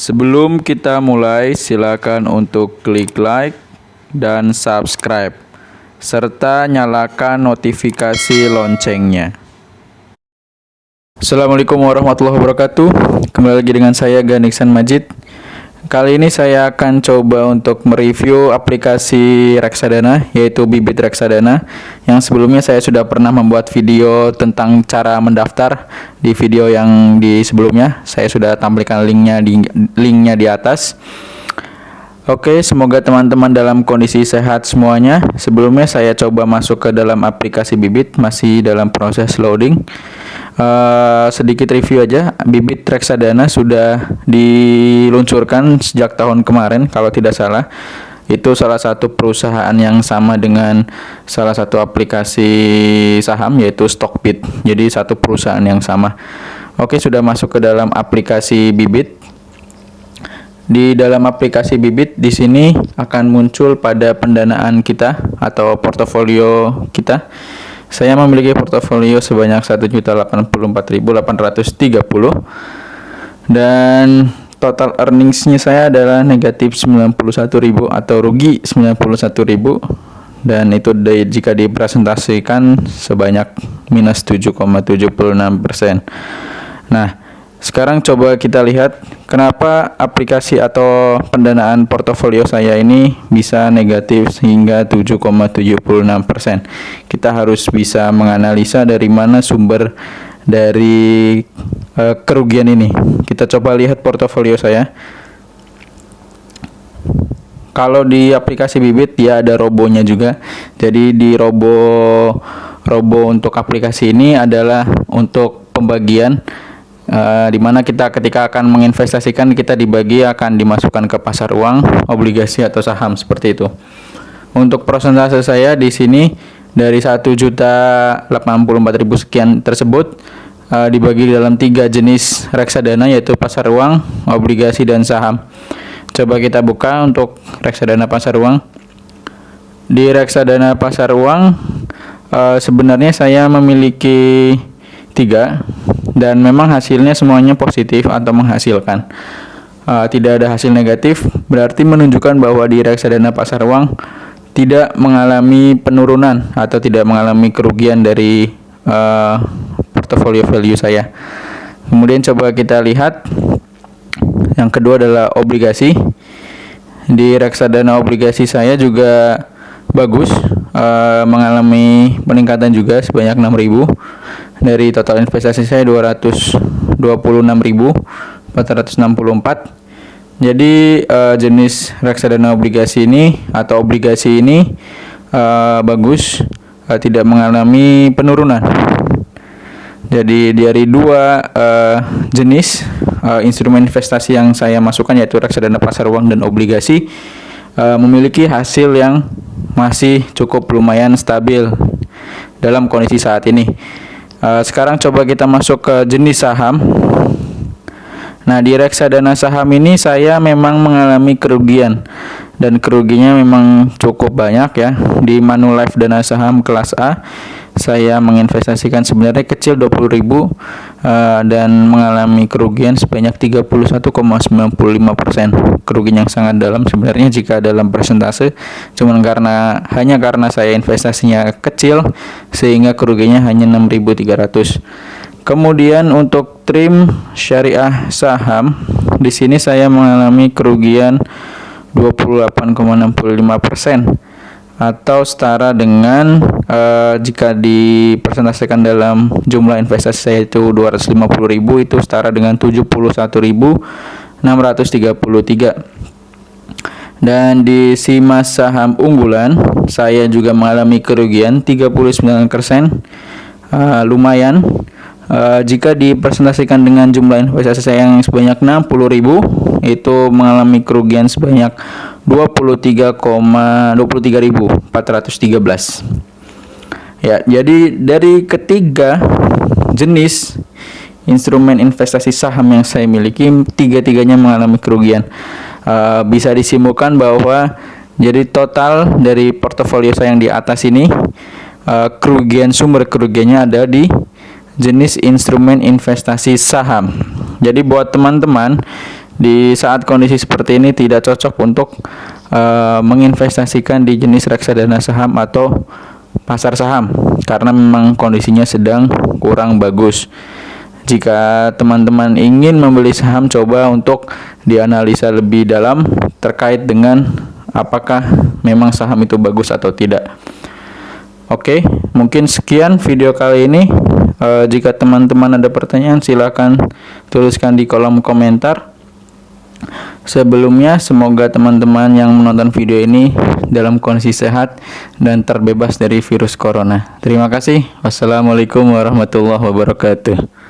Sebelum kita mulai, silakan untuk klik like dan subscribe, serta nyalakan notifikasi loncengnya. Assalamualaikum warahmatullahi wabarakatuh. Kembali lagi dengan saya Gani Iksan Majid. Kali ini saya akan coba untuk mereview aplikasi reksadana, yaitu Bibit Reksadana, yang sebelumnya saya sudah pernah membuat video tentang cara mendaftar. Di video yang di sebelumnya saya sudah tampilkan linknya di atas. Oke, semoga teman-teman dalam kondisi sehat semuanya. Sebelumnya saya coba masuk ke dalam aplikasi Bibit, masih dalam proses loading. Sedikit review aja, Bibit Reksadana sudah diluncurkan sejak tahun kemarin kalau tidak salah. Itu salah satu perusahaan yang sama dengan salah satu aplikasi saham, yaitu Stockbit. Jadi satu perusahaan yang sama. Oke, sudah masuk ke dalam aplikasi Bibit. Di dalam aplikasi Bibit di sini akan muncul pada pendanaan kita atau portofolio kita. Saya memiliki portofolio sebanyak 1.084.830 dan total earningsnya saya adalah negatif 91.000 atau rugi 91.000, dan itu jika dipresentasikan sebanyak minus 7,76%. Nah, sekarang coba kita lihat kenapa aplikasi atau pendanaan portofolio saya ini bisa negatif hingga 7,76%. Kita harus bisa menganalisa dari mana sumber dari kerugian ini. Kita coba lihat portofolio saya. Kalau di aplikasi Bibit dia ada robonya juga. Jadi di robo untuk aplikasi ini adalah untuk pembagian, di mana kita ketika akan menginvestasikan, kita dibagi akan dimasukkan ke pasar uang, obligasi atau saham seperti itu. Untuk persentase saya di sini dari 1.084.000 sekian tersebut dibagi dalam 3 jenis reksadana, yaitu pasar uang, obligasi dan saham. Coba kita buka untuk reksadana pasar uang. Di reksadana pasar uang sebenarnya saya memiliki 3, dan memang hasilnya semuanya positif atau menghasilkan. Tidak ada hasil negatif, berarti menunjukkan bahwa di reksadana pasar uang tidak mengalami penurunan atau tidak mengalami kerugian dari portfolio value saya. Kemudian coba kita lihat yang kedua adalah obligasi. Di reksadana obligasi saya juga bagus, mengalami peningkatan juga sebanyak 6.000. Dari total investasi saya 226.464. Jadi jenis reksadana obligasi ini atau obligasi ini bagus, tidak mengalami penurunan. Jadi dari 2 jenis instrumen investasi yang saya masukkan, yaitu reksadana pasar uang dan obligasi, memiliki hasil yang masih cukup lumayan stabil dalam kondisi saat ini. Sekarang coba kita masuk ke jenis saham. Nah, di reksadana saham ini saya memang mengalami kerugian, dan kerugiannya memang cukup banyak ya. Di Manulife dana saham kelas A saya menginvestasikan sebenarnya kecil 20.000 dan mengalami kerugian sebanyak 31,95%. Kerugian yang sangat dalam sebenarnya jika dalam persentase, cuman hanya karena saya investasinya kecil sehingga kerugiannya hanya 6.300. Kemudian untuk trim syariah saham, di sini saya mengalami kerugian 28,65%, atau setara dengan jika dipresentasikan dalam jumlah investasi saya itu 250.000, itu setara dengan 71.633. Dan di Simas saham unggulan saya juga mengalami kerugian 39%, lumayan. Jika dipresentasikan dengan jumlah investasi saya yang sebanyak 60.000, itu mengalami kerugian sebanyak 23.413. Ya, jadi dari ketiga jenis instrumen investasi saham yang saya miliki, 3-tiganya mengalami kerugian. Bisa disimpulkan bahwa jadi total dari portofolio saya yang di atas ini, sumber kerugiannya ada di jenis instrumen investasi saham. Jadi buat teman-teman Di saat kondisi seperti ini tidak cocok untuk menginvestasikan di jenis reksadana saham atau pasar saham karena memang kondisinya sedang kurang bagus. Jika teman-teman ingin membeli saham, coba untuk dianalisa lebih dalam terkait dengan apakah memang saham itu bagus atau tidak. Oke, mungkin sekian video kali ini. Jika teman-teman ada pertanyaan, silakan tuliskan di kolom komentar. Sebelumnya, semoga teman-teman yang menonton video ini dalam kondisi sehat dan terbebas dari virus corona. Terima kasih. Wassalamualaikum warahmatullahi wabarakatuh.